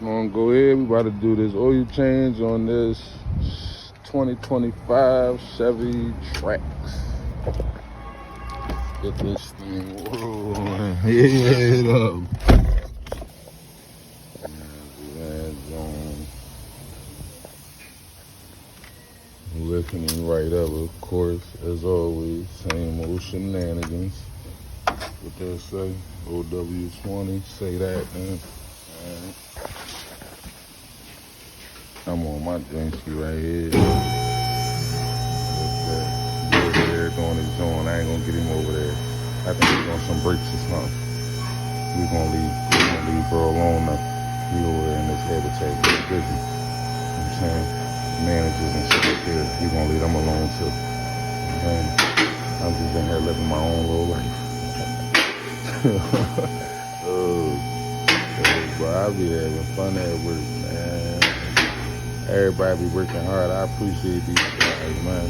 Gonna go ahead. We about to do this oil change on this 2025 Chevy Trax. Get this thing rolling. Head up. Lifting right up, of course, as always. Same old shenanigans. What they say? OW20. Say that, man. Alright. I'm on my drinky right here. Good doing his joint. I ain't gonna get him over there. I think he's on some breaks or something. We're gonna leave bro alone now. He over there in this habitat, getting busy. You know what I'm saying? Managers and shit like that. We're gonna leave them alone too. And I'm just in here living my own little life. But I be having fun at work, man. Everybody be working hard. I appreciate these guys, man.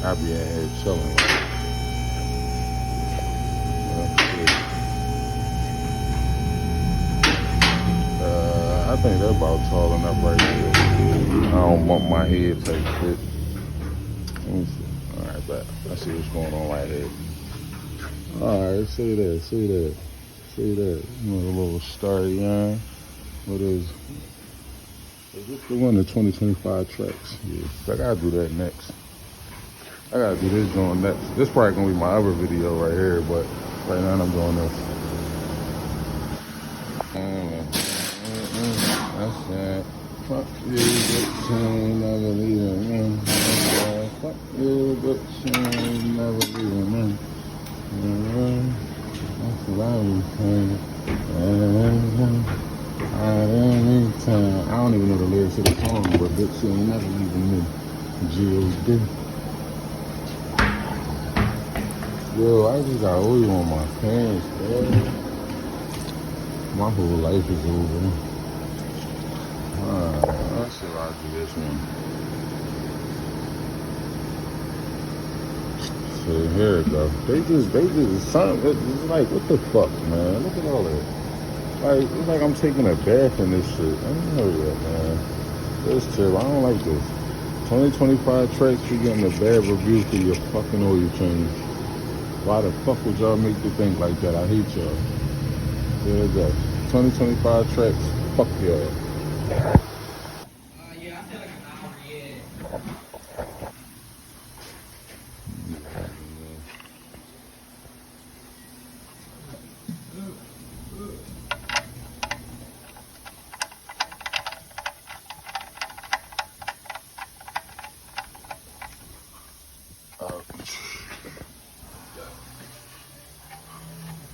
I be in here chilling. I think they're about tall enough right here. I don't bump my head type shit. Let me see. Alright, bet. I see what's going on right here. Alright, see that, see that. See that. You know, the little starry yarn. What is this the one, the 2025 Trax? Yeah, I gotta do that next. I gotta do this joint next. This probably gonna be my other video right here, but right now I'm doing this. That's that. Fuck you, but you ain't never leaving, man. Fuck you, but you ain't never leaving, man. That's what I was saying. I don't even know the lyrics to the song, but bitch, you ain't never leaving me. G.O.D. Yo, I just got oil on my pants, man. My whole life is over. Let's see if I do this one. So here it goes. They just, it's like, what the fuck, man? Look at all that. Like, it's like I'm taking a bath in this shit. I don't know that, man. This tip, I don't like this. 2025 Trax, you're getting a bad review for your fucking oil change. Why the fuck would y'all make you think like that? I hate y'all. There it goes. 2025 Trax, fuck y'all. Yeah, I feel like an hour, yeah.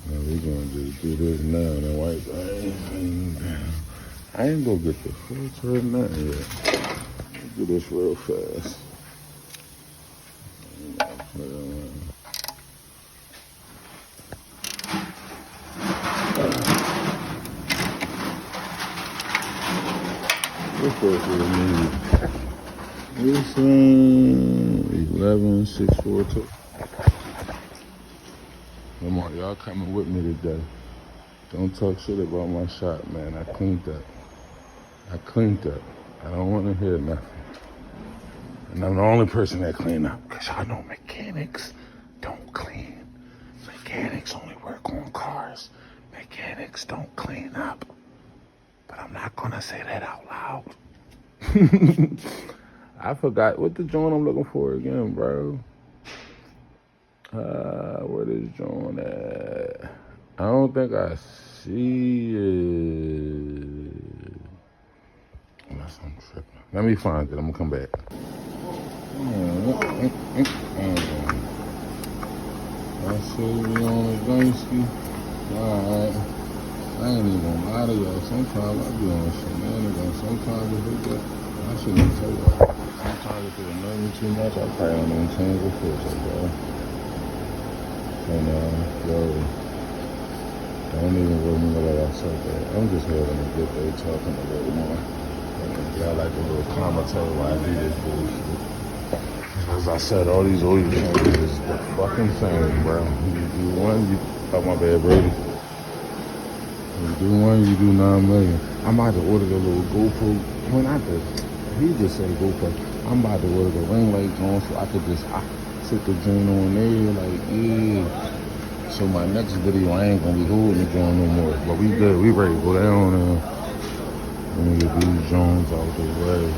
We're gonna just do this now and wipe everything down. I ain't gonna get the filter or nothing yet. Let's do this real fast. What's that for me? This 11642. Come on, y'all coming with me today. Don't talk shit about my shop, man. I cleaned up. I don't want to hear nothing. And I'm the only person that clean up. Because y'all know mechanics don't clean. Mechanics only work on cars. Mechanics don't clean up. But I'm not going to say that out loud. I forgot what the joint I'm looking for again, bro. Where this joint at? I don't think I see it. Unless I'm tripping. Let me find it. I'm gonna come back. I see you on the Gunsky. Alright. I ain't even gonna lie to y'all. Sometimes I be on shenanigans. Sometimes it hit that. I shouldn't tell y'all. Sometimes if it annoys me too much, I probably don't even change the filter, bro. And yo, don't even worry me what I said that. I'm just having a good day talking a little more. Y'all like a little commentary while I do this bullshit. As I said, all these oil changes is the fucking same, bro. You oh my bad, Brody. You do one, you do 9 million. I'm about to order the little GoPro. When he just said GoPro. I'm about to order the ring light on so I could just sit the joint on there, like, yeah. So my next video, I ain't gonna be holding the joint no more. But we good, we ready to go down. Let me get these Jones out the way.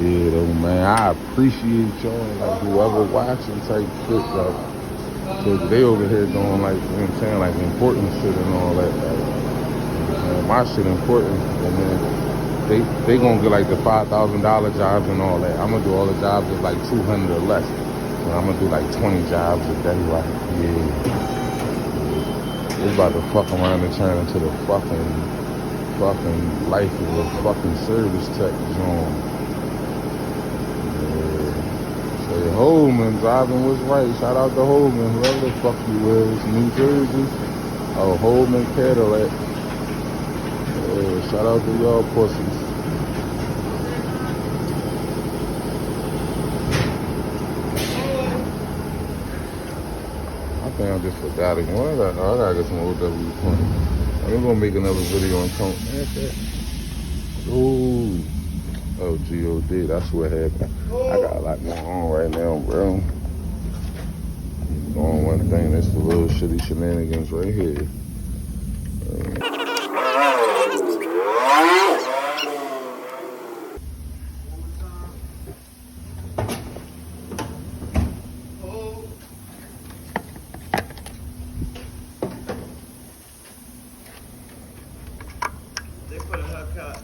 Yeah, though, man, I appreciate y'all, like, whoever watching type shit, like, cause they over here doing, like, you know what I'm saying, like, important shit and all that, like, my shit important, and then they gonna get, like, the $5,000 jobs and all that. I'm gonna do all the jobs at, like, 200 or less, and I'm gonna do, like, 20 jobs a day, like, yeah. It's about to fuck around and turn into the fucking life of a fucking service tech zone. Say Holman, driving was right. Shout out to Holman, whoever the fuck you is. New Jersey. Oh, Holman Cadillac. Shout out to y'all pussies. I think I just forgot again. I gotta get some OW20. I'm gonna make another video on count. Ooh. Oh, G.O.D. That's what happened. I got a lot going on right now, bro. Doing one thing, that's the little shitty shenanigans right here. They put a Hellcat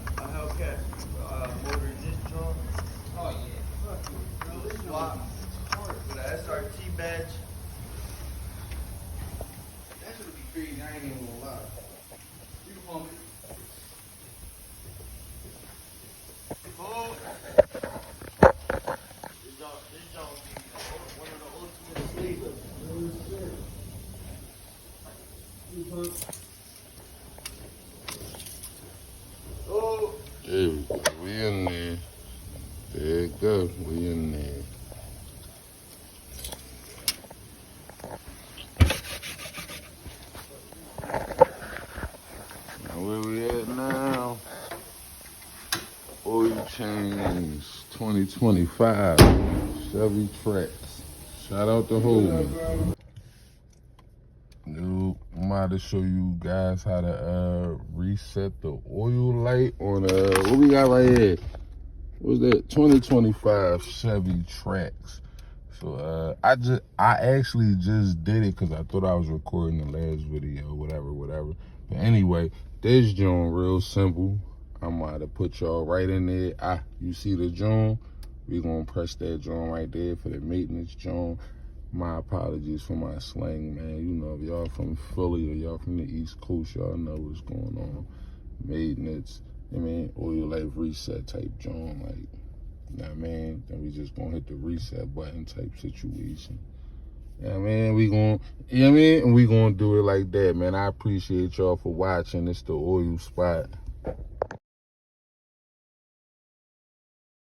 motor in this drum. Oh yeah. Swap with an SRT badge. That should be crazy. I ain't even gonna lie. You can pump it. Oh. This drum be one of the ultimate sleepers. Oh. There we go. We in there. There it go. We in there. Now where we at now? Oil change 2025 Chevy Trax. Shout out to Holman. Dude, I'm about to show you guys how to reset the oil light on what we got right here. What's that? 2025 Chevy Trax. So I actually just did it because I thought I was recording the last video, whatever. But anyway, this joint real simple. I'm about to put y'all right in there. You see the joint? We gonna press that joint right there for the maintenance joint. My apologies for my slang, man. You know, if y'all from Philly or y'all from the East Coast, y'all know what's going on. Maintenance, oil life reset type joint, like, you know what I mean? Then we just gonna hit the reset button type situation. You know what I mean? We gonna do it like that, man. I appreciate y'all for watching. It's the oil spot.